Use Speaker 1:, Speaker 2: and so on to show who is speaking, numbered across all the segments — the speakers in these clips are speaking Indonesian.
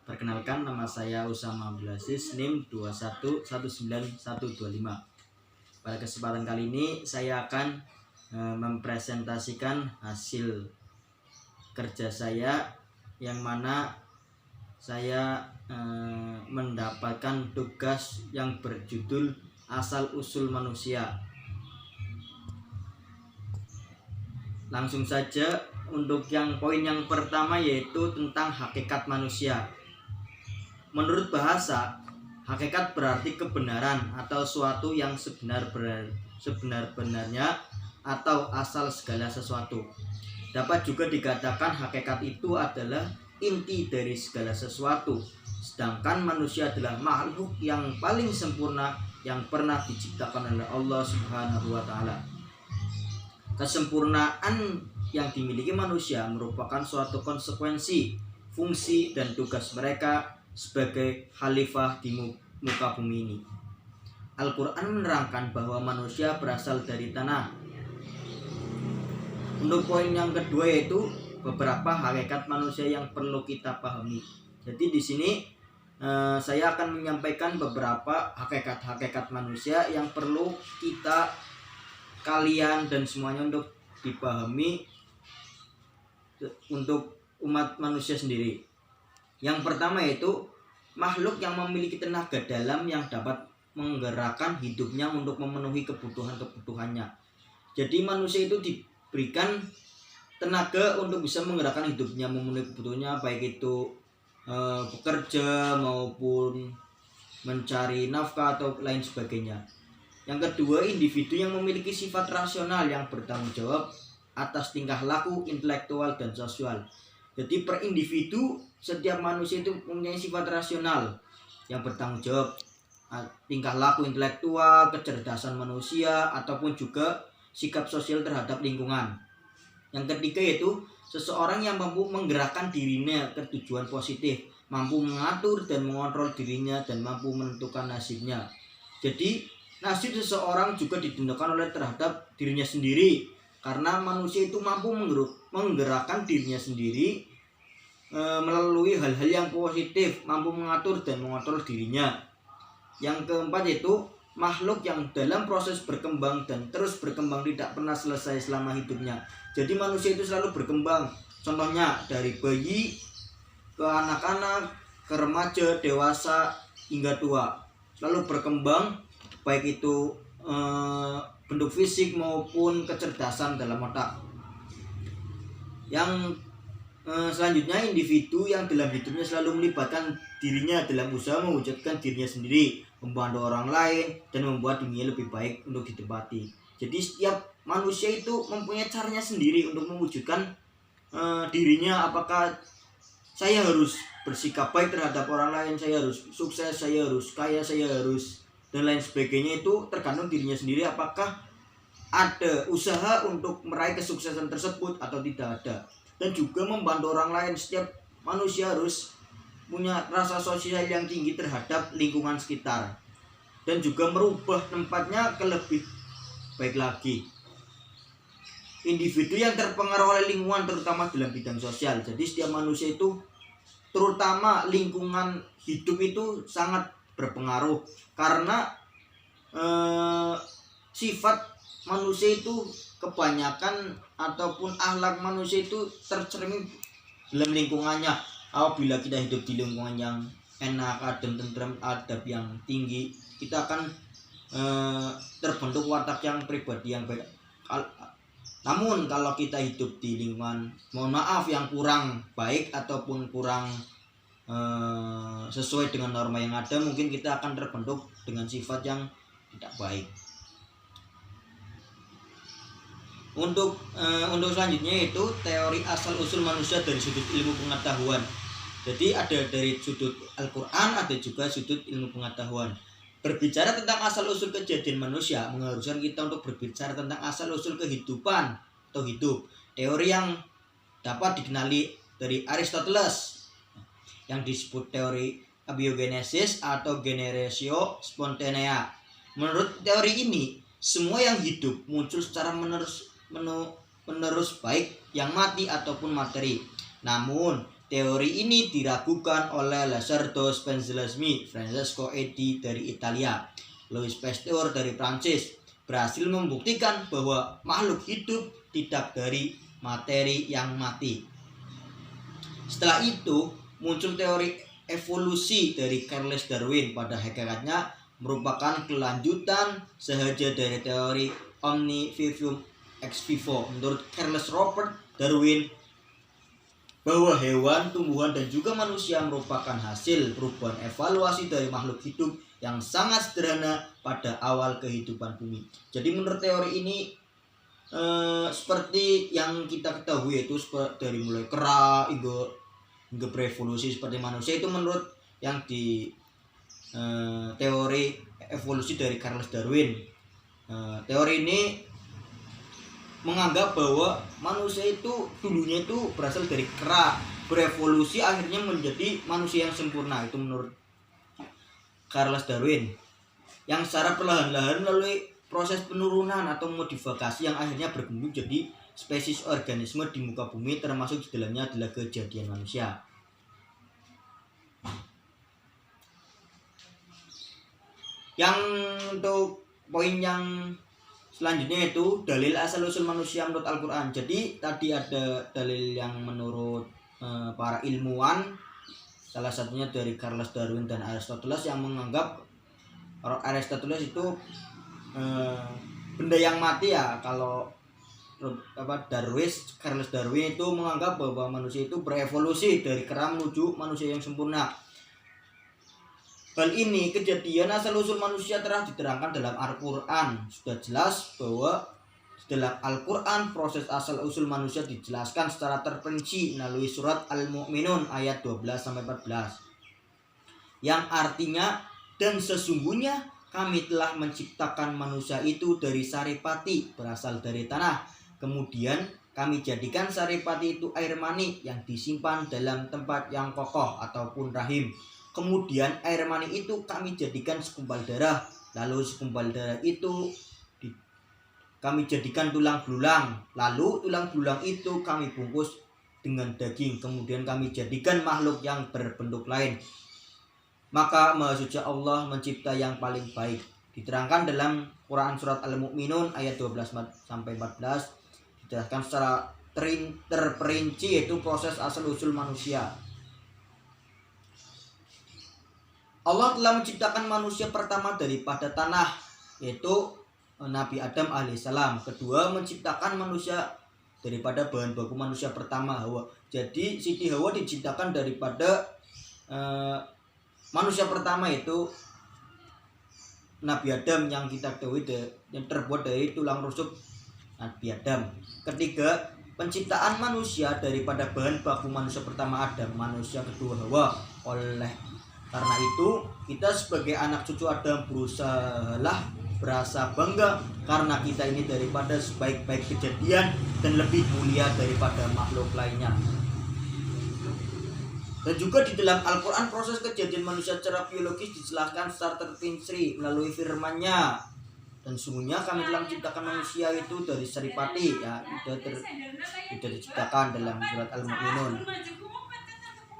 Speaker 1: Perkenalkan, nama saya Usama Abdul Aziz, NIM 2119125. Pada kesempatan kali ini saya akan mempresentasikan hasil kerja saya, yang mana saya mendapatkan tugas yang berjudul Asal-usul manusia. Langsung saja untuk yang poin yang pertama, yaitu tentang hakikat manusia. Menurut bahasa, hakikat berarti kebenaran atau suatu yang sebenar-benarnya atau asal segala sesuatu. Dapat juga dikatakan hakikat itu adalah inti dari segala sesuatu. Sedangkan manusia adalah makhluk yang paling sempurna yang pernah diciptakan oleh Allah Subhanahu wa Ta'ala. Kesempurnaan yang dimiliki manusia merupakan suatu konsekuensi, fungsi, dan tugas mereka sebagai khalifah di muka bumi ini. Al-Quran menerangkan bahwa manusia berasal dari tanah. Untuk poin yang kedua, yaitu beberapa hakikat manusia yang perlu kita pahami. Jadi di sini saya akan menyampaikan beberapa hakikat manusia yang perlu kalian dan semuanya untuk dipahami untuk umat manusia sendiri. Yang pertama yaitu makhluk yang memiliki tenaga dalam yang dapat menggerakkan hidupnya untuk memenuhi kebutuhannya. Jadi manusia itu diberikan tenaga untuk bisa menggerakkan hidupnya, memenuhi kebutuhannya, baik itu bekerja maupun mencari nafkah atau lain sebagainya. Yang kedua, individu yang memiliki sifat rasional yang bertanggung jawab atas tingkah laku, intelektual, dan sosial. Jadi per individu, setiap manusia itu mempunyai sifat rasional yang bertanggung jawab, tingkah laku intelektual, kecerdasan manusia, ataupun juga sikap sosial terhadap lingkungan. Yang ketiga yaitu seseorang yang mampu menggerakkan dirinya ke tujuan positif, mampu mengatur dan mengontrol dirinya, dan mampu menentukan nasibnya. Jadi nasib seseorang juga ditentukan oleh terhadap dirinya sendiri, karena manusia itu mampu menggerakkan dirinya sendiri melalui hal-hal yang positif, mampu mengatur dan mengontrol dirinya. Yang keempat yaitu makhluk yang dalam proses berkembang dan terus berkembang, tidak pernah selesai selama hidupnya. Jadi manusia itu selalu berkembang. Contohnya dari bayi ke anak-anak, ke remaja, dewasa, hingga tua, selalu berkembang, baik itu bentuk fisik maupun kecerdasan dalam otak. Yang selanjutnya, individu yang dalam hidupnya selalu melibatkan dirinya dalam usaha mewujudkan dirinya sendiri, membantu orang lain, dan membuat dunia lebih baik untuk ditempati. Jadi setiap manusia itu mempunyai caranya sendiri untuk mewujudkan dirinya. Apakah saya harus bersikap baik terhadap orang lain, saya harus sukses, saya harus kaya, saya harus, dan lain sebagainya, itu tergantung dirinya sendiri. Apakah ada usaha untuk meraih kesuksesan tersebut atau tidak ada. Dan juga membantu orang lain. Setiap manusia harus punya rasa sosial yang tinggi terhadap lingkungan sekitar, dan juga merubah tempatnya ke lebih baik lagi. Individu yang terpengaruh oleh lingkungan, terutama dalam bidang sosial. Jadi setiap manusia itu, terutama lingkungan hidup, itu sangat berpengaruh, karena sifat manusia itu kebanyakan ataupun akhlak manusia itu tercermin dalam lingkungannya. Apabila kita hidup di lingkungan yang enak, adem, tentram, adab yang tinggi, kita akan terbentuk watak yang pribadi yang baik. Namun kalau kita hidup di lingkungan, mohon maaf, yang kurang baik ataupun kurang sesuai dengan norma yang ada, mungkin kita akan terbentuk dengan sifat yang tidak baik. Untuk selanjutnya yaitu teori asal usul manusia dari sudut ilmu pengetahuan. Jadi ada dari sudut Al-Quran, ada juga sudut ilmu pengetahuan. Berbicara tentang asal usul kejadian manusia mengharuskan kita untuk berbicara tentang asal usul kehidupan atau hidup. Teori yang dapat dikenali dari Aristoteles yang disebut teori abiogenesis atau generatio spontanea. Menurut teori ini, semua yang hidup muncul secara menerus baik yang mati ataupun materi. Namun Teori ini diragukan oleh Lazardo Spallanzani, Francesco Edi dari Italia, Louis Pasteur dari Prancis, berhasil membuktikan bahwa makhluk hidup tidak dari materi yang mati. Setelah itu muncul teori evolusi dari Charles Darwin, pada hakikatnya merupakan kelanjutan sahaja dari teori omni vivum ex vivo. Menurut Charles Robert Darwin, bahwa hewan, tumbuhan, dan juga manusia merupakan hasil perubahan evaluasi dari makhluk hidup yang sangat sederhana pada awal kehidupan bumi. Jadi menurut teori ini seperti yang kita ketahui, itu dari mulai kera hingga berevolusi seperti manusia, itu menurut yang di teori evolusi dari Charles Darwin. Teori ini menganggap bahwa manusia itu dulunya itu berasal dari kera, berevolusi akhirnya menjadi manusia yang sempurna. Itu menurut Charles Darwin, yang secara perlahan-lahan melalui proses penurunan atau modifikasi yang akhirnya berkembang jadi spesies organisme di muka bumi, termasuk di dalamnya adalah kejadian manusia. Yang untuk poin yang selanjutnya itu dalil asal-usul manusia menurut Al-Quran. Jadi tadi ada dalil yang menurut para ilmuwan, salah satunya dari Charles Darwin dan Aristoteles, yang menganggap Aristoteles itu benda yang mati ya. Kalau Charles Darwin itu menganggap bahwa manusia itu berevolusi dari kera menuju manusia yang sempurna. Hal ini, kejadian asal-usul manusia telah diterangkan dalam Al-Quran. Sudah jelas bahwa dalam Al-Quran proses asal-usul manusia dijelaskan secara terperinci melalui surat Al-Mu'minun ayat 12-14, yang artinya, dan sesungguhnya kami telah menciptakan manusia itu dari saripati, berasal dari tanah. Kemudian kami jadikan saripati itu air mani yang disimpan dalam tempat yang kokoh ataupun rahim. Kemudian air mani itu kami jadikan segumpal darah. Lalu segumpal darah itu kami jadikan tulang belulang. Lalu tulang belulang itu kami bungkus dengan daging. Kemudian kami jadikan makhluk yang berbentuk lain. Maka Maha Suci Allah mencipta yang paling baik. Diterangkan dalam Quran surat Al-Mu'minun ayat 12-14. Dijelaskan secara terperinci yaitu proses asal-usul manusia. Allah telah menciptakan manusia pertama daripada tanah, yaitu Nabi Adam alaihissalam. Kedua, menciptakan manusia daripada bahan baku manusia pertama, Hawa. Jadi Siti Hawa diciptakan daripada manusia pertama, yaitu Nabi Adam, yang kita ketahui yang terbuat dari tulang rusuk Nabi Adam. Ketiga, penciptaan manusia daripada bahan baku manusia pertama Adam, manusia kedua Hawa. Karena itu kita sebagai anak cucu Adam berasa bangga karena kita ini daripada sebaik-baik kejadian dan lebih mulia daripada makhluk lainnya. Dan juga di dalam Al-Quran proses kejadian manusia secara biologis dijelaskan secara terperinci melalui firman-Nya. Dan sungguhnya kami telah menciptakan manusia itu dari saripati, ya, itu diciptakan dalam surat Al-Mu'minun.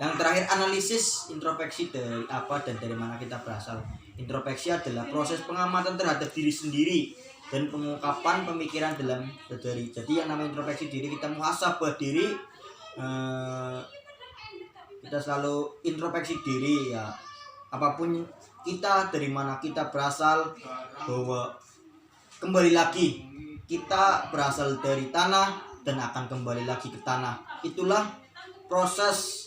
Speaker 1: Yang terakhir, analisis introspeksi dari apa dan dari mana kita berasal. Introspeksi adalah proses pengamatan terhadap diri sendiri dan pengungkapan pemikiran dalam diri. Jadi yang namanya introspeksi diri, kita muhasabah diri, kita selalu introspeksi diri, ya, apapun kita, dari mana kita berasal, bahwa kembali lagi kita berasal dari tanah dan akan kembali lagi ke tanah. Itulah proses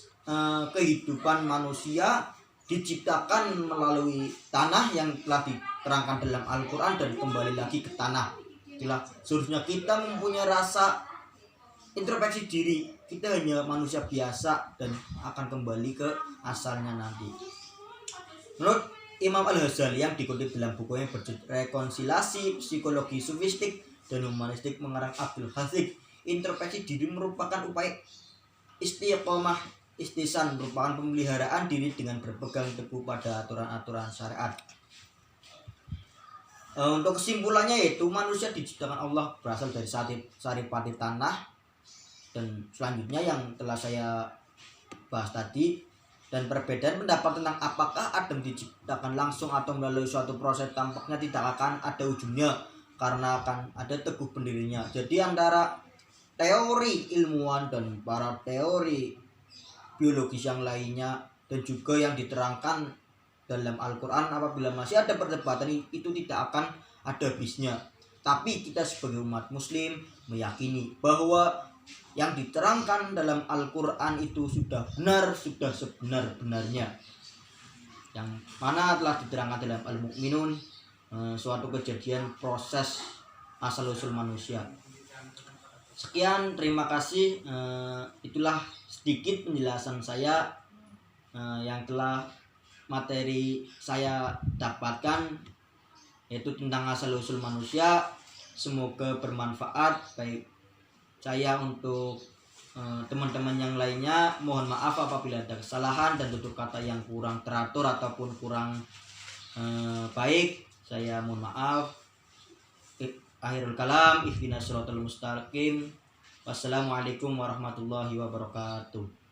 Speaker 1: kehidupan manusia, diciptakan melalui tanah yang telah diterangkan dalam Al-Quran dan kembali lagi ke tanah. Itulah seharusnya kita mempunyai rasa introspeksi diri. Kita hanya manusia biasa dan akan kembali ke asalnya nanti. Menurut Imam Al-Ghazali yang dikutip dalam bukunya berjudul Rekonsiliasi Psikologi Sufistik dan Humanistik mengarang Abdul Hafiz, introspeksi diri merupakan upaya istiqomah istisan, merupakan pemeliharaan diri dengan berpegang teguh pada aturan-aturan syariat. Untuk kesimpulannya, yaitu manusia diciptakan Allah berasal dari saripati tanah, dan selanjutnya yang telah saya bahas tadi, dan perbedaan pendapat tentang apakah Adam diciptakan langsung atau melalui suatu proses tampaknya tidak akan ada ujungnya karena akan ada teguh pendirinya. Jadi antara teori ilmuwan dan para teori biologis yang lainnya dan juga yang diterangkan dalam Al-Quran, apabila masih ada perdebatan itu tidak akan ada habisnya. Tapi kita sebagai umat muslim meyakini bahwa yang diterangkan dalam Al-Quran itu sudah benar, sudah sebenar-benarnya, yang mana telah diterangkan dalam Al-Mu'minun, suatu kejadian proses asal-usul manusia. Sekian, terima kasih. Itulah sedikit penjelasan saya yang telah materi saya dapatkan, yaitu tentang asal-usul manusia. Semoga bermanfaat baik saya untuk teman-teman yang lainnya. Mohon maaf apabila ada kesalahan dan tutur kata yang kurang teratur ataupun kurang baik. Saya mohon maaf. Akhirul kalam, ihdinas siratal mustaqim. Wassalamualaikum warahmatullahi wabarakatuh.